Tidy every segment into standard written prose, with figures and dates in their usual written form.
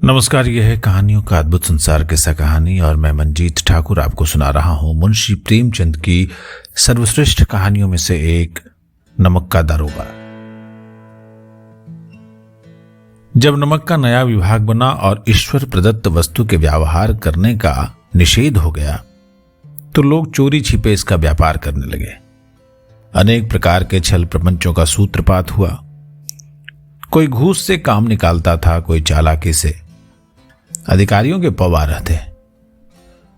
नमस्कार। यह है कहानियों का अद्भुत संसार किस्सा कहानी और मैं मंजीत ठाकुर आपको सुना रहा हूं मुंशी प्रेमचंद की सर्वश्रेष्ठ कहानियों में से एक, नमक का दारोगा। जब नमक का नया विभाग बना और ईश्वर प्रदत्त वस्तु के व्यवहार करने का निषेध हो गया तो लोग चोरी छिपे इसका व्यापार करने लगे। अनेक प्रकार के छल प्रपंचों का सूत्रपात हुआ। कोई घूस से काम निकालता था, कोई चालाकी से। अधिकारियों के पवार थे।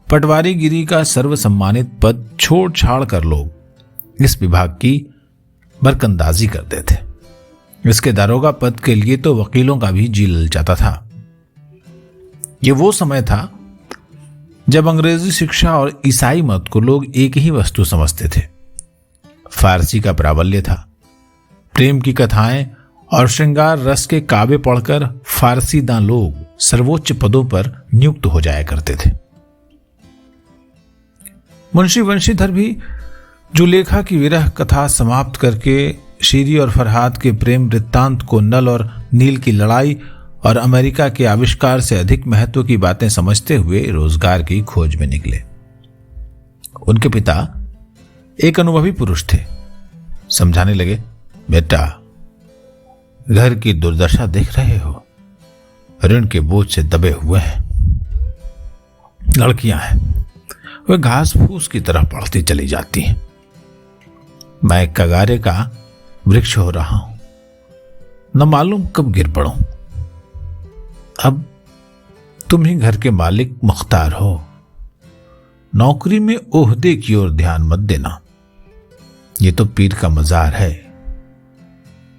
पटवारीगिरी का सर्वसम्मानित पद छोड़ छाड़ कर लोग इस विभाग की बरकंदाजी करते थे। इसके दारोगा पद के लिए तो वकीलों का भी जी ललचाता था। यह वो समय था जब अंग्रेजी शिक्षा और ईसाई मत को लोग एक ही वस्तु समझते थे। फारसी का प्राबल्य था। प्रेम की कथाएं और श्रृंगार रस के काव्य पढ़कर फारसीदां लोग सर्वोच्च पदों पर नियुक्त हो जाया करते थे। मुंशी वंशीधर भी जुलेखा की विरह कथा समाप्त करके शीरी और फरहाद के प्रेम वृत्तांत को, नल और नील की लड़ाई और अमेरिका के आविष्कार से अधिक महत्व की बातें समझते हुए रोजगार की खोज में निकले। उनके पिता एक अनुभवी पुरुष थे। समझाने लगे, बेटा, घर की दुर्दशा देख रहे हो, ऋण के बोझ से दबे हुए हैं। लड़कियां हैं, वे घास फूस की तरह बढ़ती चली जाती हैं। मैं एक कगारे का वृक्ष हो रहा हूं, न मालूम कब गिर पड़ूं। अब तुम ही घर के मालिक मुख्तार हो। नौकरी में ओहदे की ओर ध्यान मत देना, ये तो पीर का मजार है।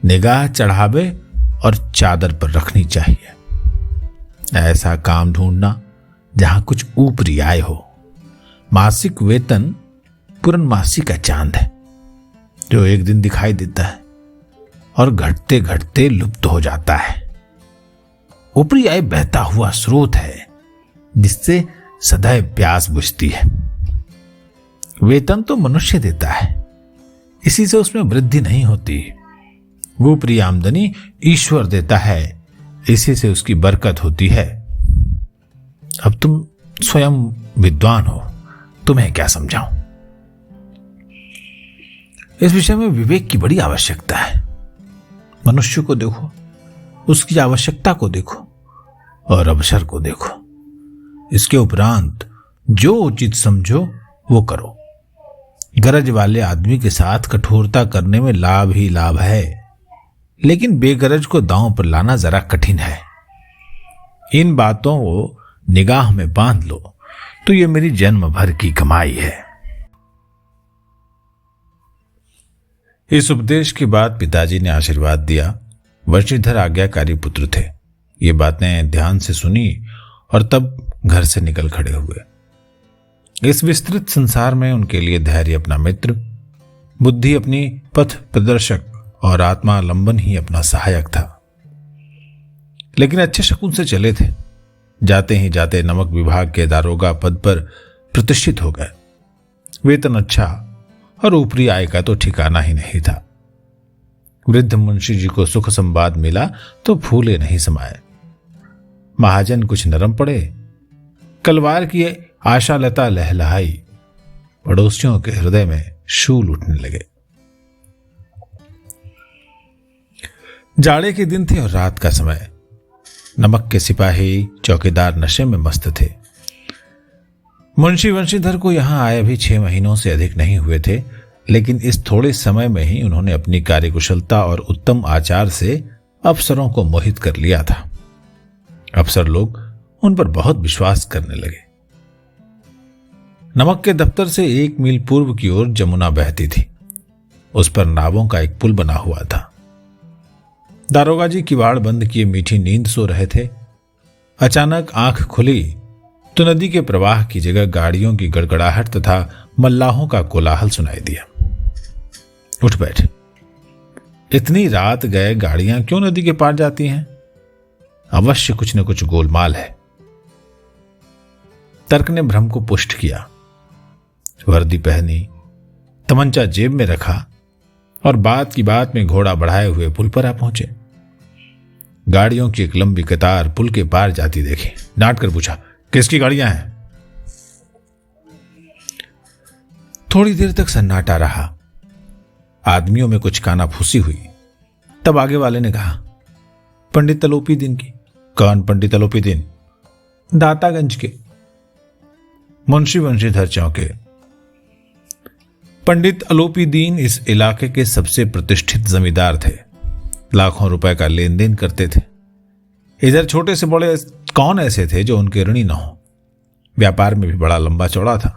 निगाह चढ़ावे और चादर पर रखनी चाहिए। ऐसा काम ढूंढना जहां कुछ ऊपरी आय हो। मासिक वेतन पूर्णमासी का चांद है जो एक दिन दिखाई देता है और घटते घटते लुप्त हो जाता है। ऊपरी आय बहता हुआ स्रोत है जिससे सदैव प्यास बुझती है। वेतन तो मनुष्य देता है, इसी से उसमें वृद्धि नहीं होती। ऊपरी आमदनी ईश्वर देता है, इसी से उसकी बरकत होती है। अब तुम स्वयं विद्वान हो, तुम्हें क्या समझाऊं। इस विषय में विवेक की बड़ी आवश्यकता है। मनुष्य को देखो, उसकी आवश्यकता को देखो और अवसर को देखो। इसके उपरांत जो उचित समझो वो करो। गरज वाले आदमी के साथ कठोरता करने में लाभ ही लाभ है, लेकिन बेगरज को दांव पर लाना जरा कठिन है। इन बातों को निगाह में बांध लो तो ये मेरी जन्म भर की कमाई है। इस उपदेश के बाद पिताजी ने आशीर्वाद दिया। वंशीधर आज्ञाकारी पुत्र थे। ये बातें ध्यान से सुनी और तब घर से निकल खड़े हुए। इस विस्तृत संसार में उनके लिए धैर्य अपना मित्र, बुद्धि अपनी पथ प्रदर्शक और आत्मालंबन ही अपना सहायक था। लेकिन अच्छे शकुन से चले थे। जाते ही जाते नमक विभाग के दारोगा पद पर प्रतिष्ठित हो गए। वेतन अच्छा और ऊपरी आय का तो ठिकाना ही नहीं था। वृद्ध मुंशी जी को सुख संवाद मिला तो फूले नहीं समाये। महाजन कुछ नरम पड़े। कलवार की आशालता लहलहाई। पड़ोसियों के हृदय में शूल उठने लगे। जाड़े के दिन थे और रात का समय। नमक के सिपाही चौकीदार नशे में मस्त थे। मुंशी वंशीधर को यहां आए भी 6 महीनों से अधिक नहीं हुए थे, लेकिन इस थोड़े समय में ही उन्होंने अपनी कार्यकुशलता और उत्तम आचार से अफसरों को मोहित कर लिया था। अफसर लोग उन पर बहुत विश्वास करने लगे। नमक के दफ्तर से 1 मील पूर्व की ओर जमुना बहती थी। उस पर नावों का एक पुल बना हुआ था। दारोगा जी किवाड़ बंद किए मीठी नींद सो रहे थे। अचानक आंख खुली तो नदी के प्रवाह की जगह गाड़ियों की गड़गड़ाहट तथा मल्लाहों का कोलाहल सुनाई दिया। उठ बैठे। इतनी रात गए गाड़ियां क्यों नदी के पार जाती हैं? अवश्य कुछ न कुछ गोलमाल है। तर्क ने भ्रम को पुष्ट किया। वर्दी पहनी, तमंचा जेब में रखा और बात की बात में घोड़ा बढ़ाए हुए पुल पर आ पहुंचे। गाड़ियों की एक लंबी कतार पुल के पार जाती देखी। डांट कर पूछा, किसकी गाड़ियां हैं? थोड़ी देर तक सन्नाटा रहा। आदमियों में कुछ कानाफूसी हुई। तब आगे वाले ने कहा, पंडित अलोपी दीन की। कौन पंडित अलोपी दीन? दातागंज के। मुंशी वंशीधर चौंके। पंडित अलोपी दीन इस इलाके के सबसे प्रतिष्ठित जमींदार थे। लाखों रुपए का लेन देन करते थे। इधर छोटे से बड़े कौन ऐसे थे जो उनके ऋणी न हो। व्यापार में भी बड़ा लंबा चौड़ा था।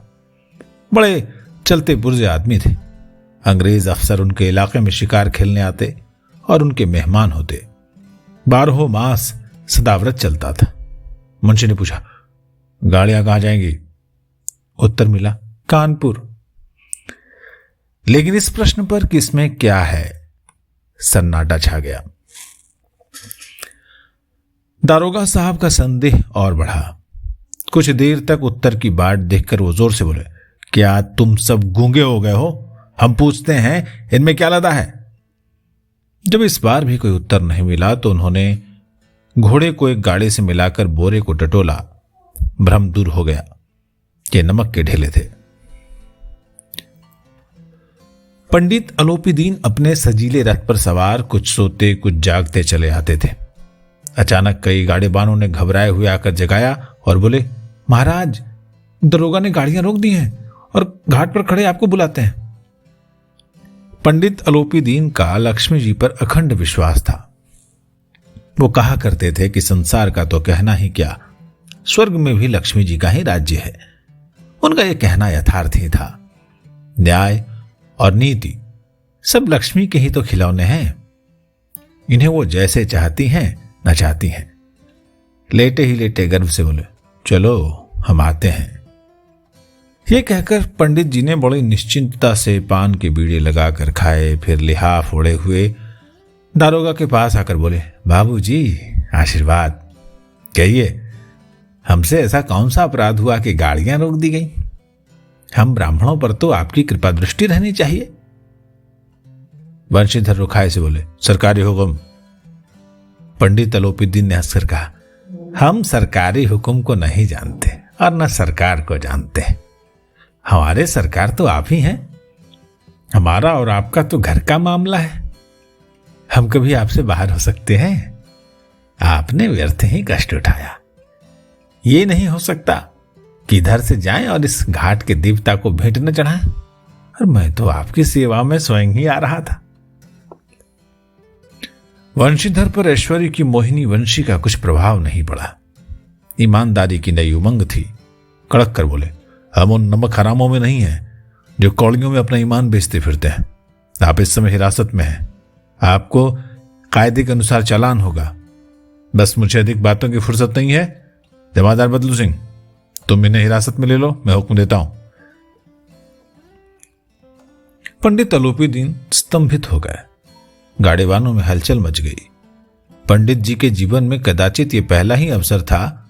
बड़े चलते पुर्जे आदमी थे। अंग्रेज अफसर उनके इलाके में शिकार खेलने आते और उनके मेहमान होते। 12 मास सदाव्रत चलता था। मुंशी ने पूछा, गाड़ियां कहां जाएंगी? उत्तर मिला, कानपुर। लेकिन इस प्रश्न पर किसमें क्या है, सन्नाटा छा गया। दारोगा साहब का संदेह और बढ़ा। कुछ देर तक उत्तर की बाट देखकर वो जोर से बोले, क्या तुम सब गूंगे हो गए हो? हम पूछते हैं इनमें क्या लदा है? जब इस बार भी कोई उत्तर नहीं मिला तो उन्होंने घोड़े को एक गाड़ी से मिलाकर बोरे को टटोला। भ्रम दूर हो गया कि नमक के ढेले थे। पंडित अलोपी दीन अपने सजीले रथ पर सवार कुछ सोते कुछ जागते चले आते थे। अचानक कई गाड़ीबानों ने घबराए हुए आकर जगाया और बोले, महाराज, दरोगा ने गाड़ियां रोक दी हैं और घाट पर खड़े आपको बुलाते हैं। पंडित अलोपी दीन का लक्ष्मी जी पर अखंड विश्वास था। वो कहा करते थे कि संसार का तो कहना ही क्या, स्वर्ग में भी लक्ष्मी जी का ही राज्य है। उनका यह कहना यथार्थ ही था। न्याय और नीति सब लक्ष्मी के ही तो खिलौने हैं। इन्हें वो जैसे चाहती हैं नचाती हैं। लेटे ही लेटे गर्व से बोले, चलो हम आते हैं। ये कहकर पंडित जी ने बड़ी निश्चिंतता से पान के बीड़े लगाकर खाए। फिर लिहाफ ओढ़े हुए दारोगा के पास आकर बोले, बाबूजी आशीर्वाद। कहिए, हमसे ऐसा कौन सा अपराध हुआ कि गाड़ियां रोक दी गई? हम ब्राह्मणों पर तो आपकी कृपा दृष्टि रहनी चाहिए। वंशीधर रुखाए से बोले, सरकारी हुक्म। पंडित अलोपीदीन ने हंसकर कहा, हम सरकारी हुक्म को नहीं जानते और न सरकार को जानते। हमारे सरकार तो आप ही हैं। हमारा और आपका तो घर का मामला है। हम कभी आपसे बाहर हो सकते हैं? आपने व्यर्थ ही कष्ट उठाया। ये नहीं हो सकता कि इधर से जाएं और इस घाट के देवता को भेंट न चढ़ाएं। और मैं तो आपकी सेवा में स्वयं ही आ रहा था। वंशीधर पर ऐश्वर्य की मोहिनी वंशी का कुछ प्रभाव नहीं पड़ा। ईमानदारी की नई उमंग थी। कड़क कर बोले, हम उन नमक हरामों में नहीं हैं जो कौड़ियों में अपना ईमान बेचते फिरते हैं। आप इस समय हिरासत में हैं। आपको कायदे के अनुसार चालान होगा। बस मुझे अधिक बातों की फुर्सत नहीं है। जमादार बदलू सिंह, तुम इन्हें हिरासत में ले लो, मैं हुक्म देता हूं। पंडित अलोपीदीन स्तंभित हो गए। गाड़ीवानों में हलचल मच गई। पंडित जी के जीवन में कदाचित ये पहला ही अवसर था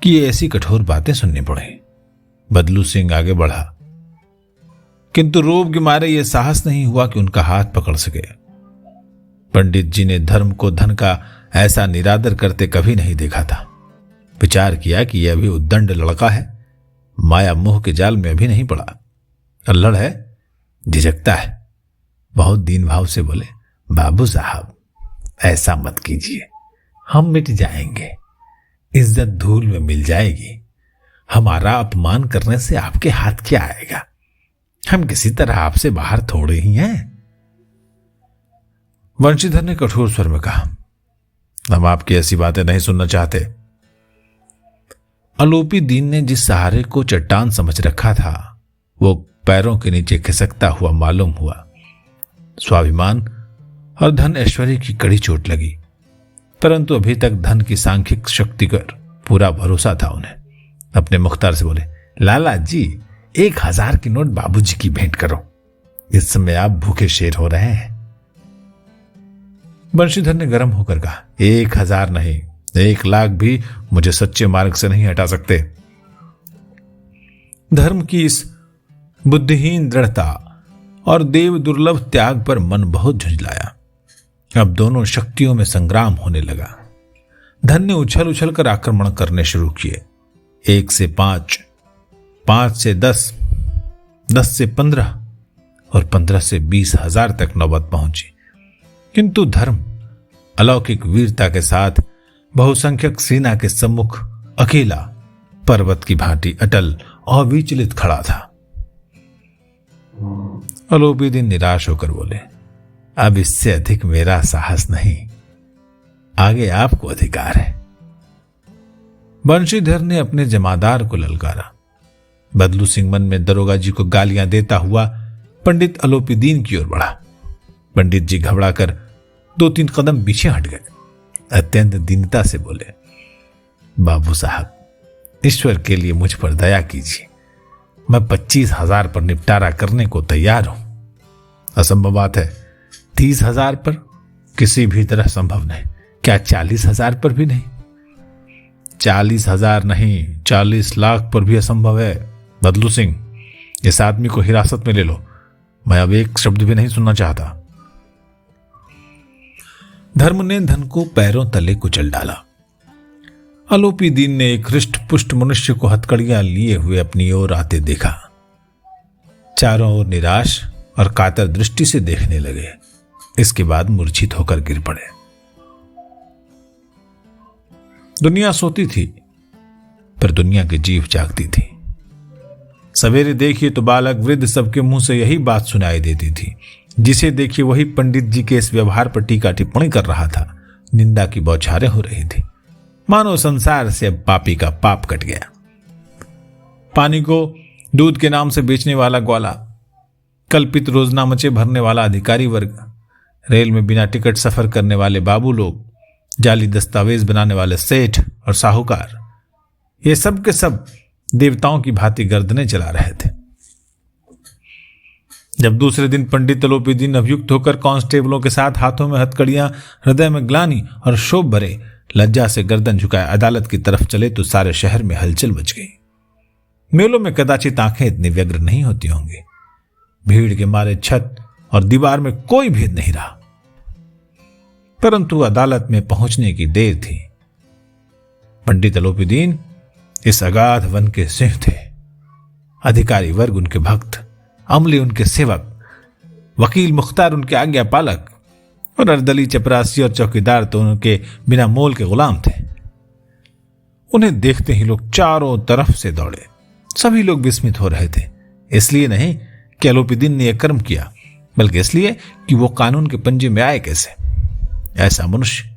कि ये ऐसी कठोर बातें सुननी पड़े। बदलू सिंह आगे बढ़ा, किंतु रोब के मारे यह साहस नहीं हुआ कि उनका हाथ पकड़ सके। पंडित जी ने धर्म को धन का ऐसा निरादर करते कभी नहीं देखा था। विचार किया कि यह अभी उद्दंड लड़का है, माया मोह के जाल में अभी नहीं पड़ा। अल्लड़ है, झिझकता है। बहुत दीन भाव से बोले, बाबू साहब ऐसा मत कीजिए, हम मिट जाएंगे, इज्जत धूल में मिल जाएगी। हमारा अपमान करने से आपके हाथ क्या आएगा? हम किसी तरह आपसे बाहर थोड़े ही हैं। वंशीधर ने कठोर स्वर में कहा, हम आपकी ऐसी बातें नहीं सुनना चाहते। अलोपीदीन ने जिस सहारे को चट्टान समझ रखा था वो पैरों के नीचे खिसकता हुआ मालूम हुआ। स्वाभिमान और धन ऐश्वर्य की कड़ी चोट लगी, परंतु अभी तक धन की सांख्यिक शक्ति पर पूरा भरोसा था उन्हें। अपने मुख्तार से बोले, लाला जी 1000 की नोट बाबूजी की भेंट करो, इस समय आप भूखे शेर हो रहे हैं। बंशीधर ने गर्म होकर कहा, 1000 नहीं, 1,00,000 भी मुझे सच्चे मार्ग से नहीं हटा सकते। धर्म की इस बुद्धिहीन दृढ़ता और देव दुर्लभ त्याग पर मन बहुत झुंझलाया। अब दोनों शक्तियों में संग्राम होने लगा। धन ने उछल उछल कर आक्रमण करने शुरू किए। 1 से 5, 5 से 10, 10 से 15 और 15 से 20,000 तक नौबत पहुंची। किंतु धर्म अलौकिक वीरता के साथ बहुसंख्यक सेना के सम्मुख अकेला पर्वत की भांति अटल और विचलित खड़ा था। अलोपीदीन निराश होकर बोले, अब इससे अधिक मेरा साहस नहीं, आगे आपको अधिकार है। बंशीधर ने अपने जमादार को ललकारा। बदलू सिंह मन में दरोगा जी को गालियां देता हुआ पंडित अलोपीदीन की ओर बढ़ा। पंडित जी घबराकर 2-3 कदम पीछे हट गए। अत्यंत दीनता से बोले, बाबू साहब, ईश्वर के लिए मुझ पर दया कीजिए। मैं 25,000 पर निपटारा करने को तैयार हूं। असंभव बात है। 30,000 पर किसी भी तरह संभव नहीं। क्या 40,000 पर भी नहीं? 40,000 नहीं, 40 लाख पर भी असंभव है। बदलू सिंह, इस आदमी को हिरासत में ले लो। मैं अब एक शब्द भी नहीं सुनना चाहता। धर्म ने धन को पैरों तले कुचल डाला। अलोपीदीन ने एक हृष्ट पुष्ट मनुष्य को हथकड़ियां लिए हुए अपनी ओर आते देखा। चारों ओर निराश और कातर दृष्टि से देखने लगे। इसके बाद मूर्छित होकर गिर पड़े। दुनिया सोती थी, पर दुनिया की जीभ जागती थी। सवेरे देखिए तो बालक वृद्ध सबके मुंह से यही बात सुनाई देती थी। जिसे देखिए वही पंडित जी के इस व्यवहार पर टीका टिप्पणी कर रहा था। निंदा की बौछारें हो रही थी। मानो संसार से अब पापी का पाप कट गया। पानी को दूध के नाम से बेचने वाला ग्वाला, कल्पित रोजनामचे भरने वाला अधिकारी वर्ग, रेल में बिना टिकट सफर करने वाले बाबू लोग, जाली दस्तावेज बनाने वाले सेठ और साहूकार, ये सब के सब देवताओं की भांति गर्दनें चला रहे थे। जब दूसरे दिन पंडित अलोपीदीन अभियुक्त होकर कांस्टेबलों के साथ हाथों में हथकड़ियां, हृदय में ग्लानि और शोभ भरे लज्जा से गर्दन झुकाए अदालत की तरफ चले तो सारे शहर में हलचल मच गई। मेलों में कदाचित आंखें इतनी व्यग्र नहीं होती होंगी। भीड़ के मारे छत और दीवार में कोई भेद नहीं रहा। परंतु अदालत में पहुंचने की देर थी। पंडित अलोपीदीन इस अगाध वन के सिंह थे। अधिकारी वर्ग उनके भक्त, अमले उनके सेवक, वकील मुख्तार उनके आज्ञा पालक और अर्दली चपरासी और चौकीदार तो उनके बिना मोल के गुलाम थे। उन्हें देखते ही लोग चारों तरफ से दौड़े। सभी लोग विस्मित हो रहे थे। इसलिए नहीं कि अलोपीदीन ने यह कर्म किया, बल्कि इसलिए कि वो कानून के पंजे में आए कैसे। ऐसा मनुष्य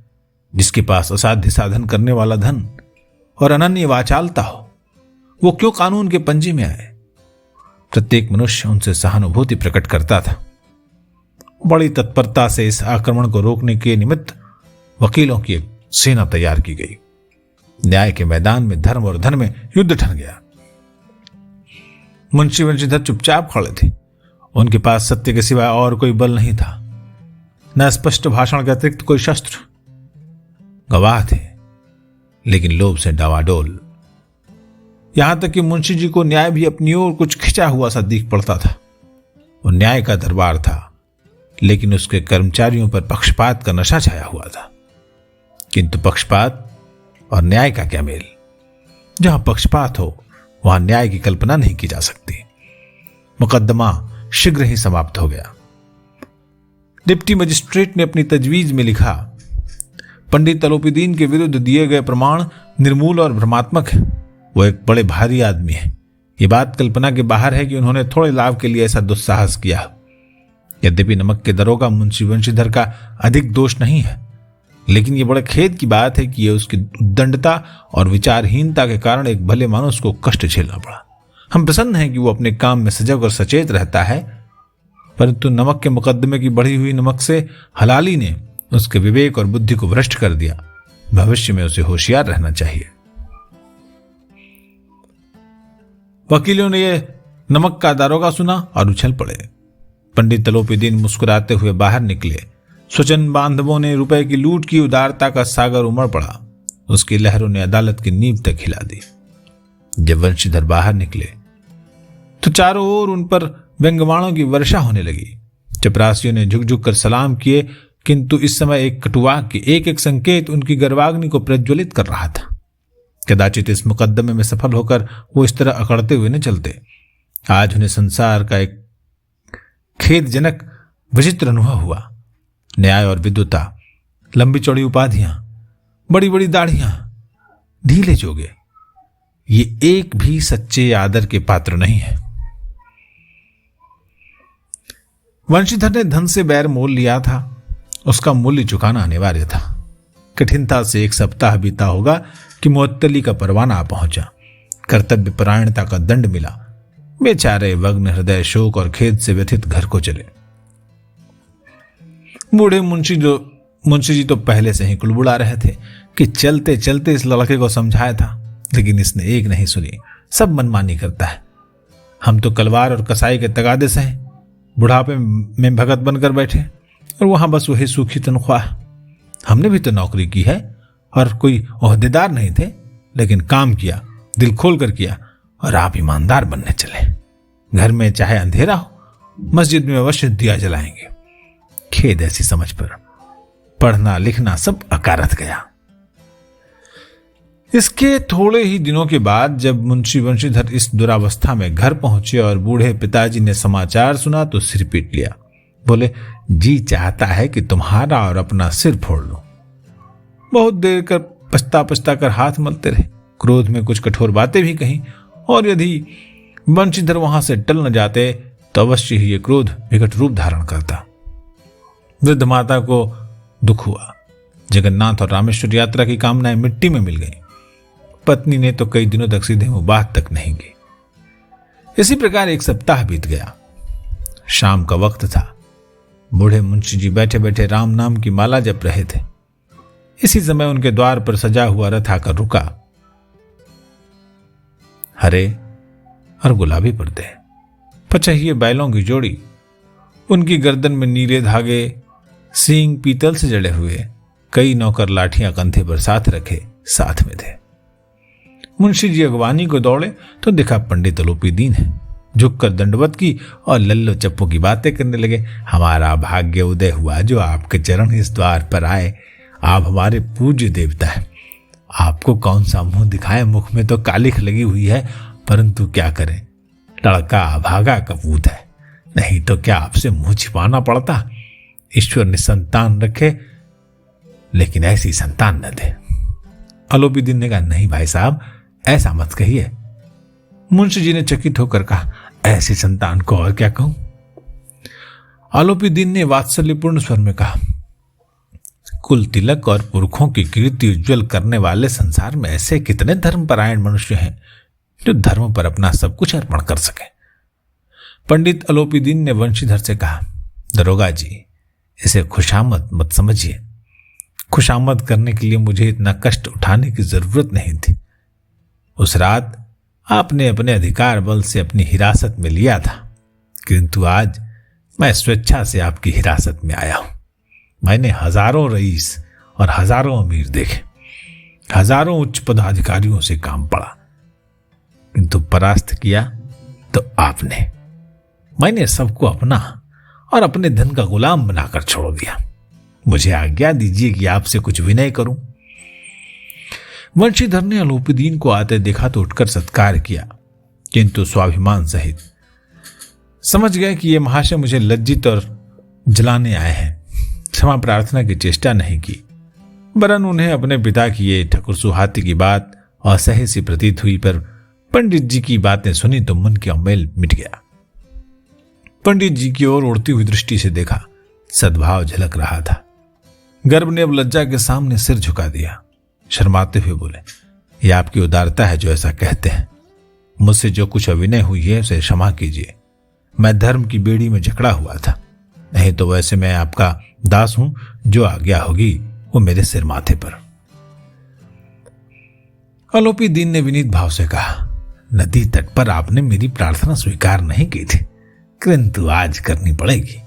जिसके पास असाध्य साधन करने वाला धन और अनन्य वाचालता हो, वो क्यों कानून के पंजे में आए? प्रत्येक मनुष्य उनसे सहानुभूति प्रकट करता था। बड़ी तत्परता से इस आक्रमण को रोकने के निमित्त वकीलों की एक सेना तैयार की गई। न्याय के मैदान में धर्म और धन में युद्ध ठन गया। मुंशी वंशीधर चुपचाप खड़े थे। उनके पास सत्य के सिवाय और कोई बल नहीं था, न स्पष्ट भाषण के अतिरिक्त कोई शस्त्र। गवाह थे, लेकिन लोभ से डावाडोल। यहां तक कि मुंशी जी को न्याय भी अपनी ओर कुछ खिंचा हुआ सा दिख पड़ता था। वो न्याय का दरबार था, लेकिन उसके कर्मचारियों पर पक्षपात का नशा छाया हुआ था। किंतु पक्षपात और न्याय का क्या मेल? जहां पक्षपात हो वहां न्याय की कल्पना नहीं की जा सकती। मुकदमा शीघ्र ही समाप्त हो गया। डिप्टी मजिस्ट्रेट ने अपनी तजवीज में लिखा, पंडित अलोपीदीन के विरुद्ध दिए गए प्रमाण निर्मूल और भ्रमात्मक है। वो एक बड़े भारी आदमी है। ये बात कल्पना के बाहर है कि उन्होंने थोड़े लाभ के लिए ऐसा दुस्साहस किया। यद्यपि नमक के दरोगा मुंशी वंशीधर का अधिक दोष नहीं है, लेकिन ये बड़े खेद की बात है कि ये उसकी उद्दंडता और विचारहीनता के कारण एक भले मानुष को कष्ट झेलना पड़ा। हम प्रसन्न हैं कि वो अपने काम में सजग और सचेत रहता है, परंतु नमक के मुकदमे की बढ़ी हुई नमक से हलाली ने उसके विवेक और बुद्धि को भ्रष्ट कर दिया। भविष्य में उसे होशियार रहना चाहिए। वकीलों ने यह नमक का दारोगा सुना और उछल पड़े। पंडित अलोपीदीन मुस्कुराते हुए बाहर निकले। स्वजन बांधवों ने रुपए की लूट की उदारता का सागर उमड़ पड़ा। उसकी लहरों ने अदालत की नींव तक हिला दी। जब वंशीधर बाहर निकले तो चारों ओर उन पर व्यंग्यवाणों की वर्षा होने लगी। चपरासियों ने झुक झुक कर सलाम किए किंतु इस समय एक कटुवाक के एक एक संकेत उनकी गर्वाग्नि को प्रज्वलित कर रहा था। कदाचित इस मुकदमे में सफल होकर वो इस तरह अकड़ते हुए न चलते। आज उन्हें संसार का एक खेदजनक विचित्र अनुभव हुआ। न्याय और विद्वता, लंबी चौड़ी उपाधियां, बड़ी बड़ी दाढ़ियां, ढीले जोगे, ये एक भी सच्चे आदर के पात्र नहीं है। वंशीधर ने धन से बैर मोल लिया था, उसका मूल्य चुकाना अनिवार्य था। कठिनता से एक सप्ताह बीता होगा कि मुअत्तली का परवाना आ पहुंचा। कर्तव्य परायणता का दंड मिला। बेचारे वग्न हृदय शोक और खेद से व्यथित घर को चले। बूढ़े मुंशी जी तो पहले से ही कुड़बुड़ा रहे थे कि चलते चलते इस लड़के को समझाया था, लेकिन इसने एक नहीं सुनी। सब मनमानी करता है। हम तो कलवार और कसाई के तगादे से हैं, बुढ़ापे में भगत बनकर बैठे और वहां बस वही सूखी तनख्वाह। हमने भी तो नौकरी की है और कोई ओहदेदार नहीं थे, लेकिन काम किया, दिल खोल कर किया, और आप ईमानदार बनने चले। घर में चाहे अंधेरा हो, मस्जिद में अवश्य दिया जलाएंगे। खेद ऐसी समझ पर। पढ़ना लिखना सब अकारत गया। इसके थोड़े ही दिनों के बाद जब मुंशी वंशीधर इस दुरावस्था में घर पहुंचे और बूढ़े पिताजी ने समाचार सुना तो सिर पीट लिया। बोले, जी चाहता है कि तुम्हारा और अपना सिर फोड़ लो। बहुत देर कर पछता कर हाथ मलते रहे। क्रोध में कुछ कठोर बातें भी कही, और यदि वंशीधर वहां से टल न जाते तो अवश्य ही ये क्रोध विकट रूप धारण करता। वृद्ध माता को दुख हुआ। जगन्नाथ और रामेश्वर यात्रा की कामनाएं मिट्टी में मिल गई। पत्नी ने तो कई दिनों तक सीधे मुंह बात तक नहीं की। इसी प्रकार एक सप्ताह बीत गया। शाम का वक्त था। बूढ़े मुंशी जी बैठे बैठे राम नाम की माला जप रहे थे। इसी समय उनके द्वार पर सजा हुआ रथ आकर रुका। हरे और गुलाबी पर्दे, पचहिए बैलों की जोड़ी, उनकी गर्दन में नीले धागे, सींग पीतल से जड़े हुए, कई नौकर लाठियां कंधे पर साथ रखे साथ में थे। मुंशी जी अगवानी को दौड़े तो देखा पंडित अलोपी दीन है। झुककर दंडवत की और लल्लो चप्पो की बातें करने लगे। हमारा भाग्य उदय हुआ जो आपके चरण इस द्वार पर आए। आप हमारे पूज्य देवता है। आपको कौन सा मुंह दिखाए, मुख में तो कालिख लगी हुई है, परंतु क्या करें, लड़का अभागा कपूत है, नहीं तो क्या आपसे मुंह छिपाना पड़ता। ईश्वर ने संतान रखे, लेकिन ऐसी संतान न दे। अलोपी दीन ने कहा, नहीं भाई साहब, ऐसा मत कहिए। मुंशी जी ने चकित होकर कहा, ऐसी संतान को और क्या कहूं। अलोपी दीन ने वात्सल्यपूर्ण स्वर में कहा, कुल तिलक और पुरखों की कीर्ति उज्जवल करने वाले संसार में ऐसे कितने धर्मपरायण मनुष्य हैं जो धर्म पर अपना सब कुछ अर्पण कर सके। पंडित अलोपी दीन ने वंशीधर से कहा, दरोगा जी, इसे खुशामद मत समझिए। खुशामद करने के लिए मुझे इतना कष्ट उठाने की जरूरत नहीं थी। उस रात आपने अपने अधिकार बल से अपनी हिरासत में लिया था, किंतु आज मैं स्वेच्छा से आपकी हिरासत में आया हूं। मैंने हजारों रईस और हजारों अमीर देखे, हजारों उच्च पदाधिकारियों से काम पड़ा, किंतु परास्त किया तो आपने। मैंने सबको अपना और अपने धन का गुलाम बनाकर छोड़ दिया। मुझे आज्ञा दीजिए कि आपसे कुछ विनय करूं। वंशीधर ने अलोपी दीन को आते देखा तो उठकर सत्कार किया, किंतु स्वाभिमान सहित। समझ गए कि ये महाशय मुझे लज्जित और जलाने आए हैं। क्षमा प्रार्थना की चेष्टा नहीं की, वरन उन्हें अपने पिता की ये ठकुर सुहाती की बात असह्य सी प्रतीत हुई। पर पंडित जी की बातें सुनी तो मन की अमेल मिट गया। पंडित जी की ओर उड़ती हुई दृष्टि से देखा, सद्भाव झलक रहा था। गर्भ ने अब लज्जा के सामने सिर झुका दिया। शर्माते हुए बोले, ये आपकी उदारता है जो ऐसा कहते हैं। मुझसे जो कुछ अविनय हुई है उसे क्षमा कीजिए। मैं धर्म की बेड़ी में जकड़ा हुआ था, नहीं तो वैसे मैं आपका दास हूं। जो आज्ञा होगी वो मेरे सिर माथे पर। अलोपी दीन ने विनीत भाव से कहा, नदी तट पर आपने मेरी प्रार्थना स्वीकार नहीं की थी, किंतु आज करनी पड़ेगी।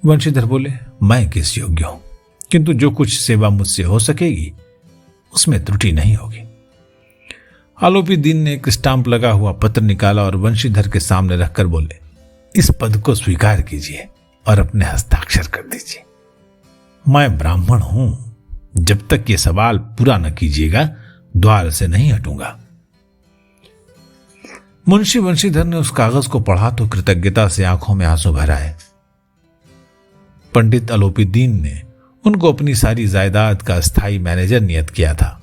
वंशीधर बोले, मैं किस योग्य हूं, किंतु जो कुछ सेवा मुझसे हो सकेगी उसमें त्रुटि नहीं होगी। आलोपी दीन ने एक स्टाम्प लगा हुआ पत्र निकाला और वंशीधर के सामने रखकर बोले, इस पद को स्वीकार कीजिए और अपने हस्ताक्षर कर दीजिए। मैं ब्राह्मण हूं, जब तक ये सवाल पूरा न कीजिएगा द्वार से नहीं हटूंगा। मुंशी वंशीधर ने उस कागज को पढ़ा तो कृतज्ञता से आंखों में आंसू भर आए। पंडित अलोपीदीन ने उनको अपनी सारी जायदाद का स्थायी मैनेजर नियत किया था।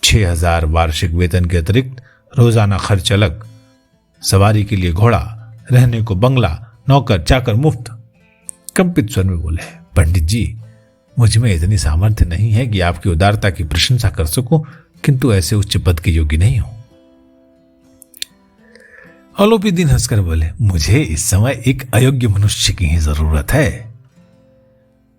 6,000 वार्षिक वेतन के अतिरिक्त रोजाना खर्च अलग, सवारी के लिए घोड़ा, रहने को बंगला, नौकर चाकर मुफ्त। कंपित स्वर में बोले, पंडित जी, मुझ में इतनी सामर्थ्य नहीं है कि आपकी उदारता की प्रशंसा कर सकूं, किंतु ऐसे उच्च पद के योग्य नहीं हूं। अलोपीदीन हंसकर बोले, मुझे इस समय एक अयोग्य मनुष्य की ही जरूरत है।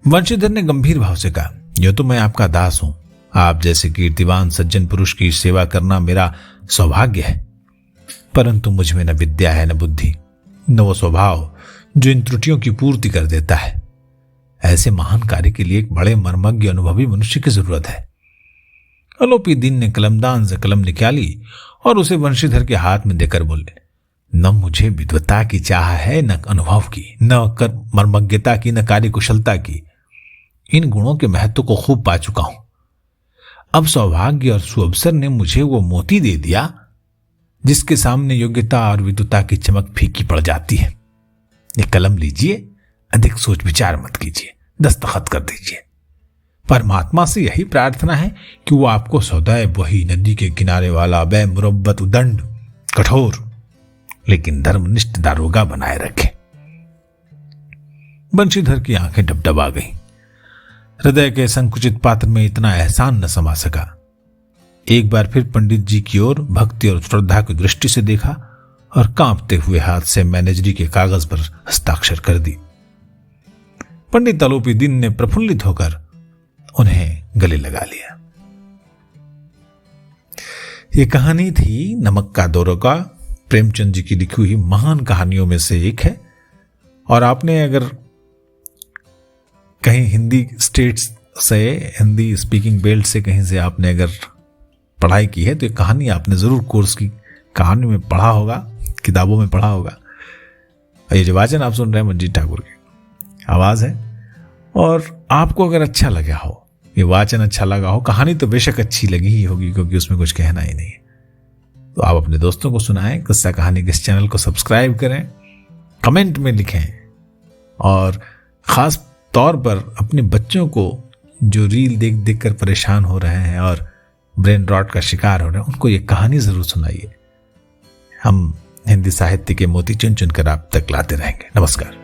वंशीधर ने गंभीर भाव से कहा, यह तो मैं आपका दास हूं। आप जैसे कीर्तिवान सज्जन पुरुष की सेवा करना मेरा सौभाग्य है, परंतु मुझ में न विद्या है, न बुद्धि, न वो स्वभाव जो इन त्रुटियों की पूर्ति कर देता है। ऐसे महान कार्य के लिए एक बड़े मर्मज्ञ अनुभवी मनुष्य की जरूरत है। अलोपीदीन ने कलमदान से कलम निकाली और उसे वंशीधर के हाथ में देकर बोले, न मुझे विद्वता की चाह है, न अनुभव की, न कर मर्मज्ञता की, न कार्यकुशलता की। इन गुणों के महत्व को खूब पा चुका हूं। अब सौभाग्य और सुअवसर ने मुझे वो मोती दे दिया जिसके सामने योग्यता और विद्वता की चमक फीकी पड़ जाती है। ये कलम लीजिए, अधिक सोच विचार मत कीजिए, दस्तखत कर दीजिए। परमात्मा से यही प्रार्थना है कि वो आपको सदैव वही नदी के किनारे वाला बेमुरब्बत उदंड, कठोर लेकिन धर्मनिष्ठ दारोगा बनाए रखे। बंशीधर की आंखें डबडबा गईं। हृदय के संकुचित पात्र में इतना एहसान न समा सका। एक बार फिर पंडित जी की ओर भक्ति और श्रद्धा की दृष्टि से देखा और कांपते हुए हाथ से मैनेजरी के कागज पर हस्ताक्षर कर दी। पंडित अलोपीदीन ने प्रफुल्लित होकर उन्हें गले लगा लिया। यह कहानी थी नमक का दो रोगा, प्रेमचंद जी की लिखी हुई महान कहानियों में से एक है। और आपने अगर कहीं हिंदी स्टेट्स से, हिंदी स्पीकिंग बेल्ट से कहीं से आपने अगर पढ़ाई की है तो ये कहानी आपने जरूर कोर्स की कहानी में पढ़ा होगा, किताबों में पढ़ा होगा। ये जो वाचन आप सुन रहे हैं मंजीत ठाकुर की आवाज है। और आपको अगर अच्छा लगा हो, ये वाचन अच्छा लगा हो, कहानी तो बेशक अच्छी लगी ही होगी क्योंकि उसमें कुछ कहना ही नहीं है, तो आप अपने दोस्तों को सुनाएं। किस्सा कहानी के इस चैनल को सब्सक्राइब करें, कमेंट में लिखें और खास तौर पर अपने बच्चों को जो रील देख देख कर परेशान हो रहे हैं और ब्रेन रॉट का शिकार हो रहे हैं, उनको ये कहानी जरूर सुनाइए। हम हिंदी साहित्य के मोती चुन चुन कर आप तक लाते रहेंगे। नमस्कार।